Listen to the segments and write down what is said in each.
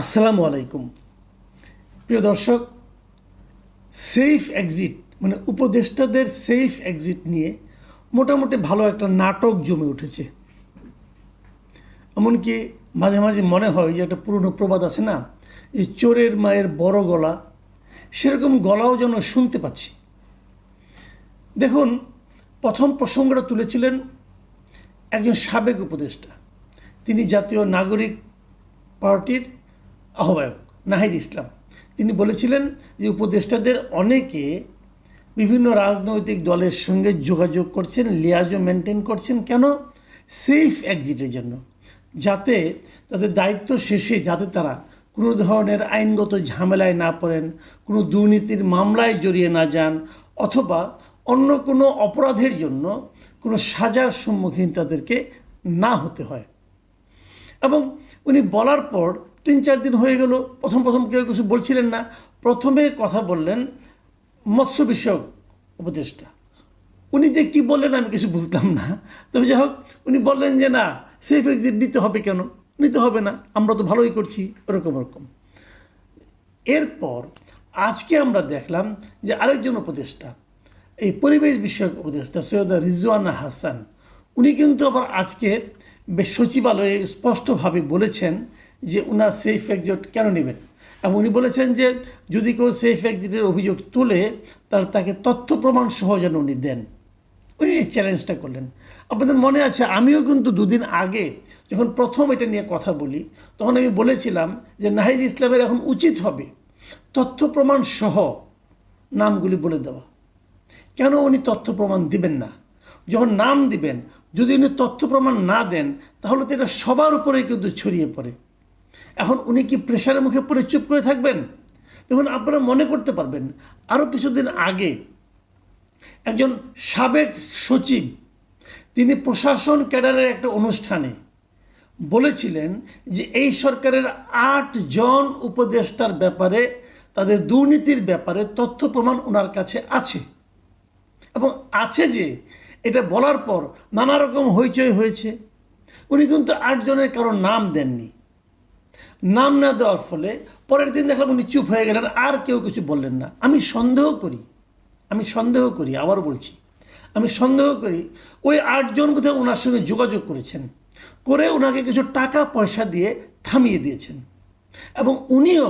আসসালামু আলাইকুম প্রিয় দর্শক, সেফ এক্সিট মানে উপদেষ্টাদের সেফ এক্সিট নিয়ে মোটামুটি ভালো একটা নাটক জমে উঠেছে। এমনকি মাঝে মাঝে মনে হয় যে একটা পুরনো প্রবাদ আছে না, এই চোরের মায়ের বড় গলা, সেরকম গলাও যেন শুনতে পাচ্ছি। দেখুন, প্রথম প্রসঙ্গটা তুলেছিলেন একজন সাবেক উপদেষ্টা, তিনি জাতীয় নাগরিক পার্টির আহ্বায়ক নাহিদ ইসলাম। তিনি বলেছিলেন যে উপদেষ্টাদের অনেকে বিভিন্ন রাজনৈতিক দলের সঙ্গে যোগাযোগ করছেন, লিয়াজও মেনটেন করছেন। কেন? সেফ এক্সিটের জন্য, যাতে তাদের দায়িত্ব শেষে যাতে তারা কোনো ধরনের আইনগত ঝামেলায় না পড়েন, কোনো দুর্নীতির মামলায় জড়িয়ে না যান, অথবা অন্য কোনো অপরাধের জন্য কোনো সাজার সম্মুখীন তাদেরকে না হতে হয়। এবং উনি বলার পর 3-4 দিন হয়ে গেল, প্রথম কেউ কিছু বলছিলেন না। প্রথমে কথা বললেন মৎস্য বিষয়ক উপদেষ্টা। উনি যে কি বললেন আমি কিছু বুঝলাম না, তবে যাই হোক, উনি বললেন যে না, সেফ এক্সিট নিতে হবে। কেন নিতে হবে না, আমরা তো ভালোই করছি, ওরকম। এরপর আজকে আমরা দেখলাম যে আরেকজন উপদেষ্টা, এই পরিবেশ বিষয়ক উপদেষ্টা সৈয়দা রিজওয়ানা হাসান, উনি কিন্তু আবার আজকে বেশ সচিবালয়ে স্পষ্টভাবে বলেছেন যে ওনার সেফ এক্সিট কেন নেবেন। এবং উনি বলেছেন যে যদি কেউ সেফ এক্সিটের অভিযোগ তুলে তাহলে তাকে তথ্য প্রমাণ সহ যেন উনি দেন। উনি এই চ্যালেঞ্জটা করলেন। আপনাদের মনে আছে, আমিও কিন্তু 2 দিন আগে যখন প্রথম এটা নিয়ে কথা বলি, তখন আমি বলেছিলাম যে নাহিদ ইসলামের এখন উচিত হবে তথ্য প্রমাণ সহ নামগুলি বলে দেওয়া। কেন উনি তথ্য প্রমাণ দিবেন না? যখন নাম দিবেন, যদি উনি তথ্য প্রমাণ না দেন, তাহলে তো এটা সবার উপরেই কিন্তু ছড়িয়ে পড়ে। এখন উনি কি প্রেশারের মুখে পড়ে চুপ করে থাকবেন? দেখুন, আপনারা মনে করতে পারবেন আরও কিছুদিন আগে একজন সাবেক সচিব, তিনি প্রশাসন ক্যাডারের একটা অনুষ্ঠানে বলেছিলেন যে এই সরকারের 8 জন উপদেষ্টার ব্যাপারে, তাদের দুর্নীতির ব্যাপারে তথ্য প্রমাণ ওনার কাছে আছে। এবং আছে যে এটা বলার পর নানা রকম হইচই হয়েছে। উনি কিন্তু 8 জনের কারো নাম দেননি। নাম না দেওয়ার ফলে পরের দিন দেখলাম উনি চুপ হয়ে গেলেন, আর কেউ কিছু বললেন না। আমি সন্দেহ করি, আবারও বলছি, আমি সন্দেহ করি ওই 8 জন বোধহয় ওনার সঙ্গে যোগাযোগ করেছেন, করে ওনাকে কিছু টাকা পয়সা দিয়ে থামিয়ে দিয়েছেন। এবং উনিও,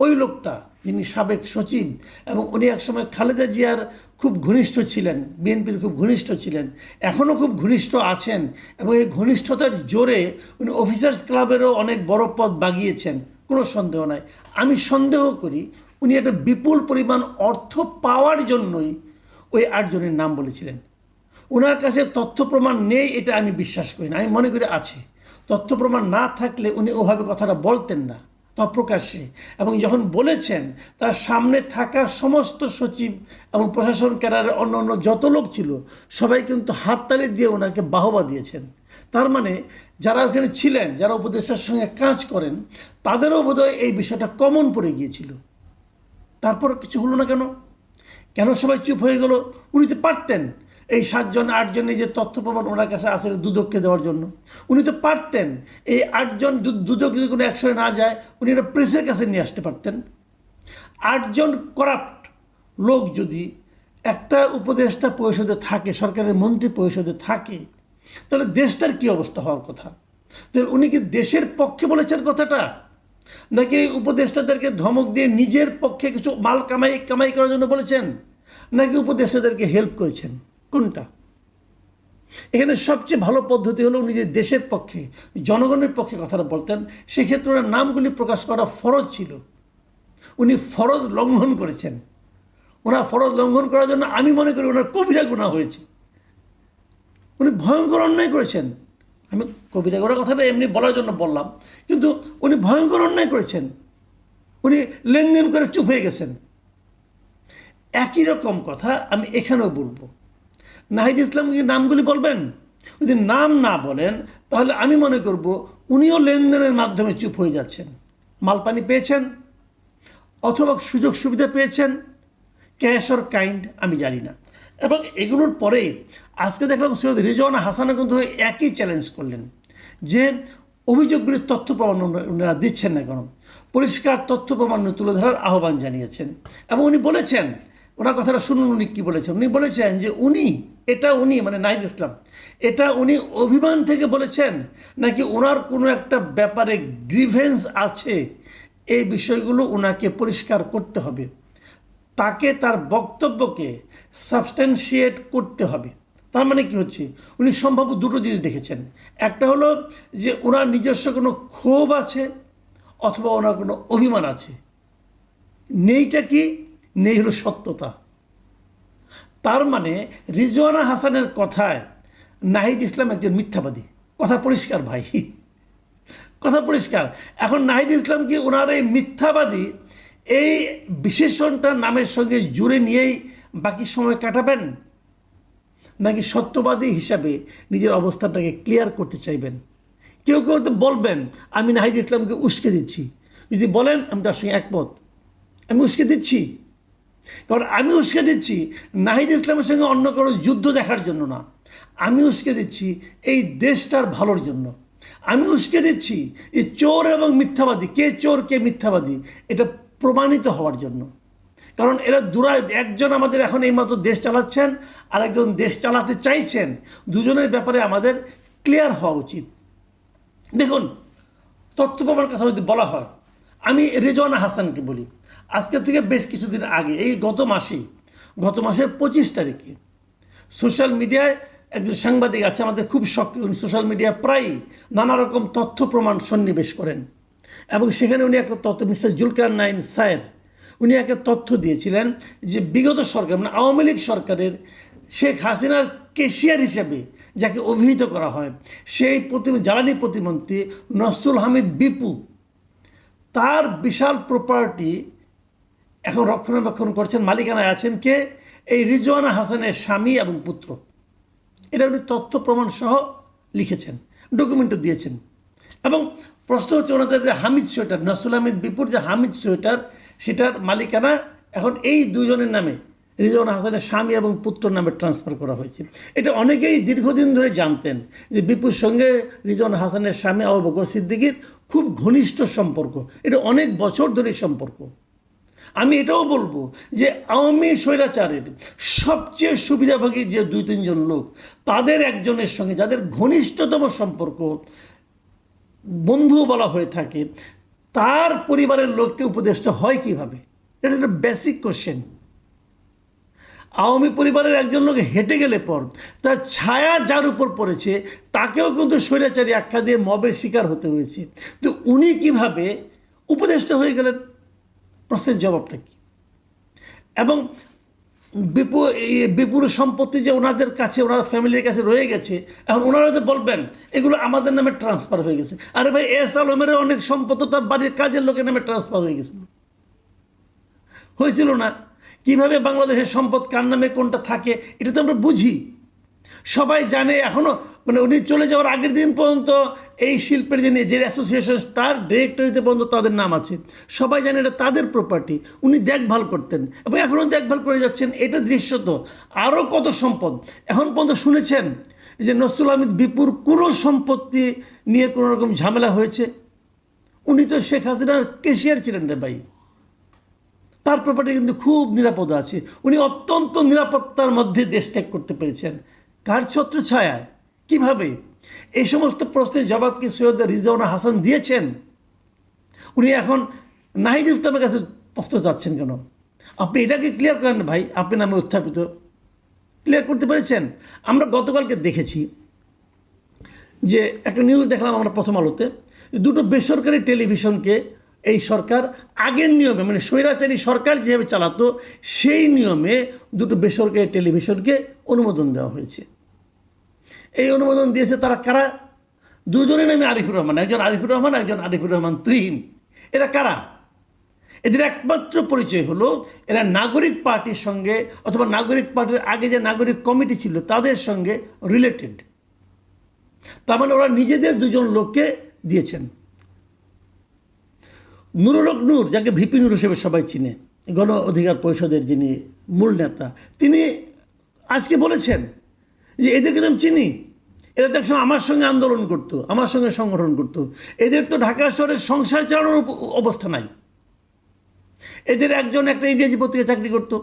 ওই লোকটা যিনি সাবেক সচিব, এবং উনি একসময় খালেদা জিয়ার খুব ঘনিষ্ঠ ছিলেন, বিএনপির খুব ঘনিষ্ঠ ছিলেন, এখনও খুব ঘনিষ্ঠ আছেন, এবং এই ঘনিষ্ঠতার জোরে উনি অফিসার্স ক্লাবেরও অনেক বড় পদ বাগিয়েছেন, কোনো সন্দেহ নাই। আমি সন্দেহ করি উনি একটা বিপুল পরিমাণ অর্থ পাওয়ার জন্যই ওই 8 জনের নাম বলেছিলেন। ওনার কাছে তথ্য প্রমাণ নেই এটা আমি বিশ্বাস করি না, আমি মনে করি আছে। তথ্য প্রমাণ না থাকলে উনি ওভাবে কথাটা বলতেন না প্রকাশ্যে। এবং যখন বলেছেন, তার সামনে থাকা সমস্ত সচিব এবং প্রশাসন ক্যাডারের অন্য যত লোক ছিল সবাই কিন্তু হাততালি দিয়ে ওনাকে বাহবা দিয়েছেন। তার মানে যারা ওখানে ছিলেন, যারা উপদেষ্টার সঙ্গে কাজ করেন, তাদেরও বোধহয় এই বিষয়টা কমন পড়ে গিয়েছিল। তারপর কিছু হলো না। কেন সবাই চুপ হয়ে গেল? উনি তো পারতেন এই 7 জন 8 জন এই যে তথ্য প্রমাণ ওনার কাছে আছে দুদককে দেওয়ার জন্য, উনি তো পারতেন এই 8 জন দুদক যদি কোনো অ্যাকশনে না যায়, উনি এটা প্রেসের কাছে নিয়ে আসতে পারতেন। 8 জন করাপ্ট লোক যদি একটা উপদেষ্টা পরিষদে থাকে, সরকারের মন্ত্রী পরিষদে থাকে, তাহলে দেশটার কী অবস্থা হওয়ার কথা? তাহলে উনি কি দেশের পক্ষে বলেছেন কথাটা, নাকি উপদেষ্টাদেরকে ধমক দিয়ে নিজের পক্ষে কিছু মাল কামাই করার জন্য বলেছেন, নাকি উপদেষ্টাদেরকে হেল্প করেছেন? কোনটা? এখানে সবচেয়ে ভালো পদ্ধতি হলো উনি যে দেশের পক্ষে, জনগণের পক্ষে কথাটা বলতেন, সেক্ষেত্রে ওনার নামগুলি প্রকাশ করা ফরজ ছিল। উনি ফরজ লঙ্ঘন করেছেন। ওনার ফরজ লঙ্ঘন করার জন্য আমি মনে করি ওনার কবিরা গুনাহ হয়েছে। উনি ভয়ঙ্কর অন্যায় করেছেন। আমি কবিরা গুনাহ কথাটা এমনি বলার জন্য বললাম, কিন্তু উনি ভয়ঙ্কর অন্যায় করেছেন। উনি লেনদেন করে চুপ হয়ে গেছেন। একই রকম কথা আমি এখানেও বলবো। নাহিদ ইসলাম কি নামগুলি বলবেন? যদি নাম না বলেন, তাহলে আমি মনে করব উনিও লেনদেনের মাধ্যমে চুপ হয়ে যাচ্ছেন। মালপানি পেয়েছেন, অথবা সুযোগ সুবিধা পেয়েছেন, ক্যাশ অর কাইন্ড, আমি জানি না। এবং এগুলোর পরে আজকে দেখলাম সৈয়দ রিজওয়ানা হাসানও কিন্তু একই চ্যালেঞ্জ করলেন যে অভিযোগগুলির তথ্য প্রমাণ ওনারা দিচ্ছেন না কেন? পরিষ্কার তথ্য প্রমাণ তুলে ধরার আহ্বান জানিয়েছেন। এবং উনি বলেছেন, ওনার কথাটা শুনুন উনি কী বলেছেন। উনি বলেছেন যে উনি মানে নাহিদ ইসলাম এটা উনি অভিমান থেকে বলেছেন নাকি ওনার কোনো একটা ব্যাপারে গ্রিভেন্স আছে, এই বিষয়গুলো ওনাকে পরিষ্কার করতে হবে। তাকে তার বক্তব্যকে সাবস্ট্যান্সিয়েট করতে হবে। তার মানে কি হচ্ছে, উনি সম্ভবত দুটো জিনিস দেখেছেন। একটা হলো যে ওনার নিজস্ব কোনো ক্ষোভ আছে অথবা ওনার কোনো অভিমান আছে। নেইটা কি? নেই হলো সত্যতা। তার মানে রিজওয়ানা হাসানের কথায় নাহিদ ইসলাম একজন মিথ্যাবাদী। কথা পরিষ্কার ভাই, কথা পরিষ্কার। এখন নাহিদ ইসলাম কি ওনার এই মিথ্যাবাদী এই বিশেষণটা নামের সঙ্গে জুড়ে নিয়েই বাকি সময় কাটাবেন, নাকি সত্যবাদী হিসাবে নিজের অবস্থানটাকে ক্লিয়ার করতে চাইবেন? কেউ কেউ তো বলবেন আমি নাহিদ ইসলামকে উস্কে দিচ্ছি। যদি বলেন আমি তার সঙ্গে একমত, আমি উস্কে দিচ্ছি। কারণ আমি উস্কে দিচ্ছি নাহিদ ইসলামের সঙ্গে অন্য কারো যুদ্ধ দেখার জন্য না, আমি উস্কে দিচ্ছি এই দেশটার ভালোর জন্য। আমি উস্কে দিচ্ছি এই চোর এবং মিথ্যাবাদী, কে চোর কে মিথ্যাবাদী, এটা প্রমাণিত হওয়ার জন্য। কারণ এরা একজন আমাদের এখন এইমাত্র দেশ চালাচ্ছেন, আরেকজন দেশ চালাতে চাইছেন। দুজনের ব্যাপারে আমাদের ক্লিয়ার হওয়া উচিত। দেখুন, তথ্য প্রমাণ কথা যদি বলা হয়, আমি রিজওয়ানা হাসানকে বলি। আজকে থেকে বেশ কিছুদিন আগে, এই গত মাসের 25 তারিখে সোশ্যাল মিডিয়ায় একজন সাংবাদিক আছে আমাদের খুব সক্রিয়, সোশ্যাল মিডিয়ায় প্রায়ই নানা রকম তথ্য প্রমাণ সন্নিবেশ করেন। এবং সেখানে উনি একটা তথ্য, মিস্টার জুলকারনাইন সায়ের, উনি একটা তথ্য দিয়েছিলেন যে বিগত সরকার মানে আওয়ামী লীগ সরকারের শেখ হাসিনার কেশিয়ার হিসেবে যাকে অভিহিত করা হয়, সেই জ্বালানি প্রতিমন্ত্রী নসরুল হামিদ বিপু, তার বিশাল প্রপার্টি এখন রক্ষণাবেক্ষণ করছেন, মালিকানায় আছেন কে? এই রিজওয়ানা হাসানের স্বামী এবং পুত্র। এটা উনি তথ্য প্রমাণ সহ লিখেছেন, ডকুমেন্টও দিয়েছেন। এবং প্রশ্ন হচ্ছে ওনাদের যে হামিদ সোয়েটার, নসরুল হামিদ বিপুর যে হামিদ সোয়েটার, সেটার মালিকানা এখন এই দুজনের নামে, রিজওয়ানা হাসানের স্বামী এবং পুত্র নামে ট্রান্সফার করা হয়েছে। এটা অনেকেই দীর্ঘদিন ধরে জানতেন যে বিপুর সঙ্গে রিজওয়ানা হাসানের স্বামী আবু বকর সিদ্দিকীর খুব ঘনিষ্ঠ সম্পর্ক, এটা অনেক বছর ধরে সম্পর্ক। আমি এটাও বলবো যে আওয়ামী স্বৈরাচারের সবচেয়ে সুবিধাভোগী যে 2-3 জন লোক, তাদের একজনের সঙ্গে যাদের ঘনিষ্ঠতম সম্পর্ক, বন্ধু বলা হয়ে থাকে, তার পরিবারের লোককে উপদেষ্টা হয় কিভাবে? এটা একটা বেসিক কোশ্চেন। আওয়ামী পরিবারের একজন লোক হেঁটে গেলে পর তার ছায়া যার উপর পড়েছে তাকেও কিন্তু স্বৈরাচারী আখ্যা দিয়ে মবের শিকার হতে হয়েছে। তো উনি কিভাবে উপদেষ্টা হয়ে গেলেন? প্রশ্নের জবাবটা কি? এবং বিপুল সম্পত্তি যে ওনাদের কাছে, ওনার ফ্যামিলির কাছে রয়ে গেছে, এখন ওনারা তো বলবেন এগুলো আমাদের নামে ট্রান্সফার হয়ে গেছে। আরে ভাই, এস আলমেরও অনেক সম্পত্তি তার বাড়ির কাজের লোকের নামে ট্রান্সফার হয়ে গেছিল, হয়েছিল না? কিভাবে বাংলাদেশের সম্পদ কার নামে কোনটা থাকে এটা তো আমরা বুঝি, সবাই জানে। এখনও মানে উনি চলে যাওয়ার আগের দিন পর্যন্ত এই শিল্পের যে অ্যাসোসিয়েশন, তার ডিরেক্টরিতে পর্যন্ত তাদের নাম আছে, সবাই জানে এটা তাদের প্রপার্টি। উনি দেখভাল করতেন এবং এখনও দেখভাল করে যাচ্ছেন। এটা দৃশ্যত। আরও কত সম্পদ এখন পর্যন্ত শুনেছেন যে নসরুল হামিদ বিপুর কোনো সম্পত্তি নিয়ে কোনো রকম ঝামেলা হয়েছে? উনি তো শেখ হাসিনার কেশিয়ার ছিলেন রে ভাই, তার প্রপার্টি কিন্তু খুব নিরাপদ আছে। উনি অত্যন্ত নিরাপত্তার মধ্যে দেশ ত্যাগ করতে পেরেছেন। কার ছত্র ছায়ায়? কিভাবে? এই সমস্ত প্রশ্নের জবাব কি সৈয়দ রিজওয়ানা হাসান দিয়েছেন? উনি এখন নাহিদ ইসলামের কাছে প্রশ্ন চাচ্ছেন কেন? আপনি এটাকে ক্লিয়ার করেন ভাই, আপনি নামে উত্থাপিত ক্লিয়ার করতে পেরেছেন? আমরা গতকালকে দেখেছি যে একটা নিউজ দেখলাম আমরা প্রথম আলোতে, দুটো বেসরকারি টেলিভিশনকে এই সরকার আগের নিয়মে মানে স্বৈরাচারী সরকার যেভাবে চালাতো সেই নিয়মে দুটো বেসরকারি টেলিভিশনকে অনুমোদন দেওয়া হয়েছে। এই অনুমোদন দিয়েছে তারা কারা? দুজনের নামে আরিফুর রহমান, একজন আরিফুর রহমান, একজন আরিফুর রহমান তুহিন। এরা কারা? এদের একমাত্র পরিচয় হলো এরা নাগরিক পার্টির সঙ্গে অথবা নাগরিক পার্টির আগে যে নাগরিক কমিটি ছিল তাদের সঙ্গে রিলেটেড। তার মানে ওরা নিজেদের দুজন লোককে দিয়েছেন। নুরুল হক নূর, যাকে ভিপি নূর হিসেবে সবাই চিনে, গণ অধিকার পরিষদের যিনি মূল নেতা, তিনি আজকে বলেছেন যে এদেরকে তো আমি চিনি, এরা তো একসময় আমার সঙ্গে আন্দোলন করতো, আমার সঙ্গে সংগঠন করতো। এদের তো ঢাকা শহরে সংসার চালানোর অবস্থা নাই। এদের একজন একটা ইংরেজি পত্রিকা চাকরি করতো,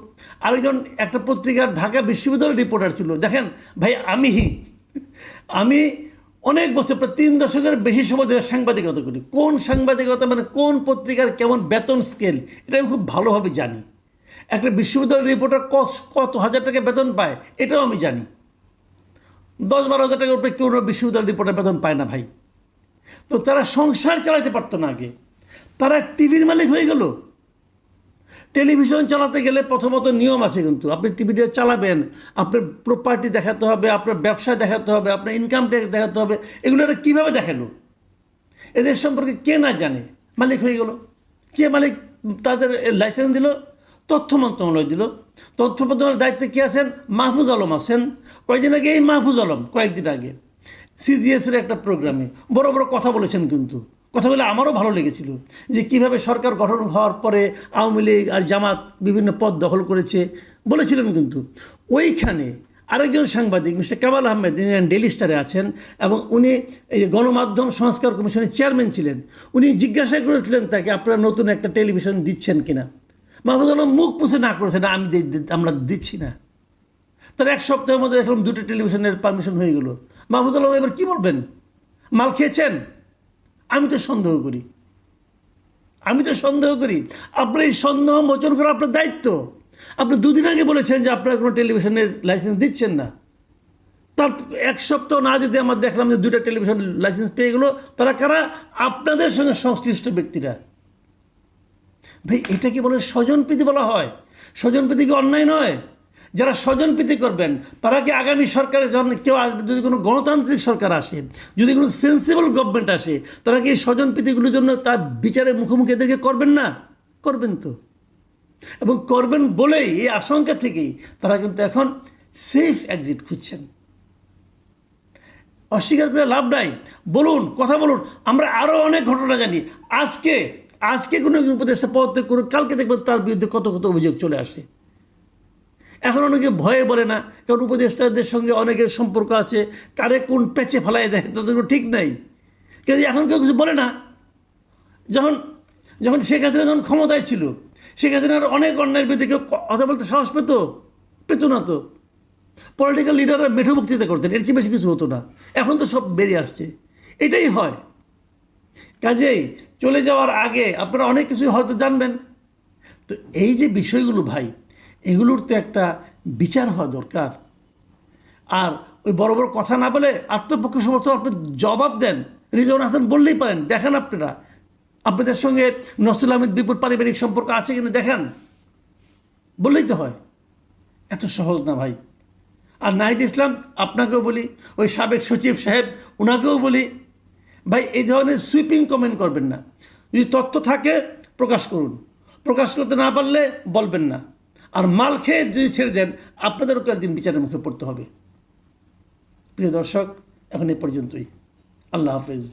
আরেকজন একটা পত্রিকার ঢাকা বিশ্ববিদ্যালয়ের রিপোর্টার ছিল। দেখেন ভাই, আমি অনেক বছর, প্রায় 3 দশকের বেশি সময় ধরে সাংবাদিকতা করি। কোন সাংবাদিকতা মানে কোন পত্রিকার কেমন বেতন স্কেল, এটা আমি খুব ভালোভাবে জানি। একটা বিশ্ববিদ্যালয়ের রিপোর্টার কত হাজার টাকা বেতন পায় এটাও আমি জানি। 10-12 হাজার টাকার উপরে কেউ বিশ্ববিদ্যালয়ের রিপোর্টার বেতন পায় না ভাই। তো তারা সংসার চালাতে পারতো না আগে, তারা টিভির মালিক হয়ে গেল। টেলিভিশন চালাতে গেলে প্রথমত নিয়ম আছে, কিন্তু আপনি টিভিটা চালাবেন, আপনার প্রপার্টি দেখাতে হবে, আপনার ব্যবসা দেখাতে হবে, আপনার ইনকাম ট্যাক্স দেখাতে হবে। এগুলো এরা কীভাবে দেখালো? এদের সম্পর্কে কে না জানে? মালিক হয়ে গেল। কে মালিক? তাদের লাইসেন্স দিল, তথ্য মন্ত্রণালয় দিল। তথ্য মন্ত্রণালয়ের দায়িত্বে কে আছেন? মাহফুজ আলম আছেন। কয়েকদিন আগে এই মাহফুজ আলম কয়েকদিন আগে সিজিএসের একটা প্রোগ্রামে বড় বড় কথা বলেছেন, কিন্তু কথা বলে আমারও ভালো লেগেছিল যে কীভাবে সরকার গঠন হওয়ার পরে আওয়ামী লীগ আর জামাত বিভিন্ন পদ দখল করেছে বলেছিলেন। কিন্তু ওইখানে আরেকজন সাংবাদিক মিস্টার কামাল আহমেদ, যিনি ডেইলি স্টারে আছেন এবং উনি এই গণমাধ্যম সংস্কার কমিশনের চেয়ারম্যান ছিলেন, উনি জিজ্ঞাসা করেছিলেন তাকে, আপনারা নতুন একটা টেলিভিশন দিচ্ছেন কিনা? মাহফুজ আলম মুখ পুষে না করেছে, না আমরা দিচ্ছি না। তার 1 সপ্তাহের মধ্যে দেখলাম 2টা টেলিভিশনের পারমিশন হয়ে গেল। মাহফুজ আলম এবার কী বলবেন? মাল খেয়েছেন? আমি তো সন্দেহ করি। আপনার এই সন্দেহ মোচন করা আপনার দায়িত্ব। আপনি 2 দিন আগে বলেছেন যে আপনারা কোনো টেলিভিশনের লাইসেন্স দিচ্ছেন না। তার 1 সপ্তাহ না যেতে আমার দেখলাম যে 2টা টেলিভিশন লাইসেন্স পেয়ে গেল। তারা কারা? আপনাদের সঙ্গে সংশ্লিষ্ট ব্যক্তিরা। ভাই, এটা কি বলে স্বজনপ্রীতি বলা হয়? স্বজনপ্রীতি কি অন্যায় নয়? যারা স্বজনপ্রীতি করবেন তারা কি আগামী সরকারের জন্য কেউ আসবে, যদি কোনো গণতান্ত্রিক সরকার আসে, যদি কোনো সেন্সিবল গভর্নমেন্ট আসে, তারা কি এই স্বজনপ্রীতিগুলোর জন্য তার বিচারের মুখোমুখি এদেরকে করবেন না? করবেন তো। এবং করবেন বলেই এই আশঙ্কা থেকেই তারা কিন্তু এখন সেফ এক্সিট খুঁজছেন। অস্বীকার করে লাভ নাই, বলুন, কথা বলুন। আমরা আরও অনেক ঘটনা জানি। আজকে কোনো উপদেষ্টা পদত্যাগ করুন, কালকে দেখবেন তার বিরুদ্ধে কত অভিযোগ চলে আসে। এখন অনেকে ভয়ে বলে না, কারণ উপদেষ্টাদের সঙ্গে অনেকের সম্পর্ক আছে, কারে কোন প্যাচে ফেলাই দেয় তাদের কোনো ঠিক নাই। কিন্তু এখন কেউ কিছু বলে না। যখন শেখ হাসিনা যখন ক্ষমতায় ছিল, শেখ হাসিনার অনেক অন্যায়ের বিরুদ্ধে কেউ কথা বলতে সাহস পেত না। তো পলিটিক্যাল লিডাররা মেঠো বক্তৃতা করতেন, এর চেয়ে বেশি কিছু হতো না। এখন তো সব বেরিয়ে আসছে, এটাই হয়। কাজেই চলে যাওয়ার আগে আপনারা অনেক কিছু হয়তো জানবেন। তো এই যে বিষয়গুলো ভাই, এগুলোর তো একটা বিচার হওয়া দরকার। আর ওই বড় বড় কথা না বলে আত্মপক্ষ সমর্থন আপনি জবাব দেন। রিজওয়ান হাসান বললেই পারেন, দেখান আপনাদের সঙ্গে নসরুল আহমেদ বিপুর পারিবারিক সম্পর্ক আছে কিনা দেখান, বললেই তো হয়। এত সহজ না ভাই। আর নাহিদ ইসলাম আপনাকেও বলি, ওই সাবেক সচিব সাহেব ওনাকেও বলি, ভাই এই ধরনের সুইপিং কমেন্ট করবেন না। যদি তথ্য থাকে প্রকাশ করুন, প্রকাশ করতে না পারলে বলবেন না। আর মাল খেয়ে যদি ছেড়ে দেন, আপনাদেরও একদিন বিচারের মুখে পড়তে হবে। প্রিয় দর্শক, এখন এ পর্যন্তই। আল্লাহ হাফেজ।